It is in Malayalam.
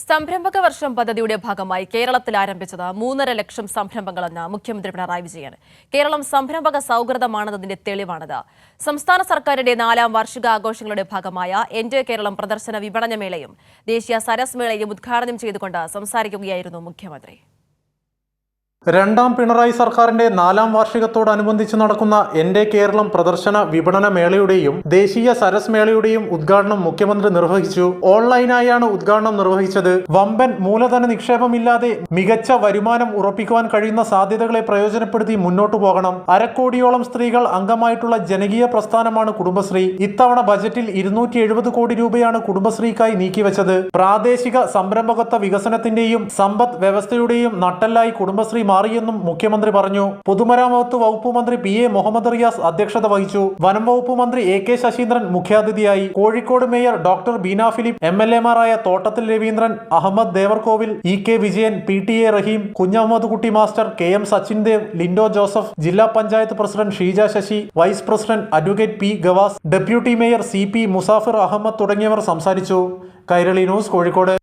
സംരംഭക വർഷം പദ്ധതിയുടെ ഭാഗമായി കേരളത്തിൽ ആരംഭിച്ചത് 3.5 ലക്ഷം സംരംഭങ്ങളെന്ന് മുഖ്യമന്ത്രി പിണറായി വിജയൻ. കേരളം സംരംഭക സൗഹൃദമാണെന്നതിന്റെ തെളിവാണിത്. സംസ്ഥാന സർക്കാരിന്റെ 4ാം വാർഷികാഘോഷങ്ങളുടെ ഭാഗമായ എന്റെ കേരളം പ്രദർശന വിപണന മേളയും ദേശീയ സരസ് മേളയും ഉദ്ഘാടനം ചെയ്തുകൊണ്ട് സംസാരിക്കുകയായിരുന്നു മുഖ്യമന്ത്രി. രണ്ടാം പിണറായി സർക്കാരിന്റെ 4ാം വാർഷികത്തോടനുബന്ധിച്ച് നടക്കുന്ന എന്റെ കേരളം പ്രദർശന വിപണന മേളയുടെയും ദേശീയ സരസ് മേളയുടെയും ഉദ്ഘാടനം മുഖ്യമന്ത്രി നിർവഹിച്ചു. ഓൺലൈനായാണ് ഉദ്ഘാടനം നിർവഹിച്ചത്. വമ്പൻ മൂലധന നിക്ഷേപമില്ലാതെ മികച്ച വരുമാനം ഉറപ്പിക്കുവാൻ കഴിയുന്ന സാധ്യതകളെ പ്രയോജനപ്പെടുത്തി മുന്നോട്ടു പോകണം. 1/2 കോടിയോളം സ്ത്രീകൾ അംഗമായിട്ടുള്ള ജനകീയ പ്രസ്ഥാനമാണ് കുടുംബശ്രീ. ഇത്തവണ ബജറ്റിൽ 270 കോടി രൂപയാണ് കുടുംബശ്രീക്കായി നീക്കിവെച്ചത്. പ്രാദേശിക സംരംഭകത്വ വികസനത്തിന്റെയും സമ്പദ് വ്യവസ്ഥയുടെയും നട്ടെല്ലായി കുടുംബശ്രീ മാറിയെന്നും മുഖ്യമന്ത്രി പറഞ്ഞു. പൊതുമരാമത്ത് വകുപ്പ് മന്ത്രി പി എ മുഹമ്മദ് റിയാസ് അധ്യക്ഷത വഹിച്ചു. വനം വകുപ്പ് മന്ത്രി എ കെ ശശീന്ദ്രൻ മുഖ്യാതിഥിയായി. Kozhikode mayor doctor Beena Philip, MLA മാരായ Thottathil Raveendran, Ahammed Devarkovil, E K Vijayan, PTA Raheem, Kunhahammed Kutty master, KM Sachin Dev, Lindo Joseph, ജില്ലാ panchayat president Sheeja Sasi, vice president advocate P Gavas, deputy mayor CP Musafir Ahammed തുടങ്ങിയവർ സംസാരിച്ചു. കൈരളി ന്യൂസ്, കോഴിക്കോട്.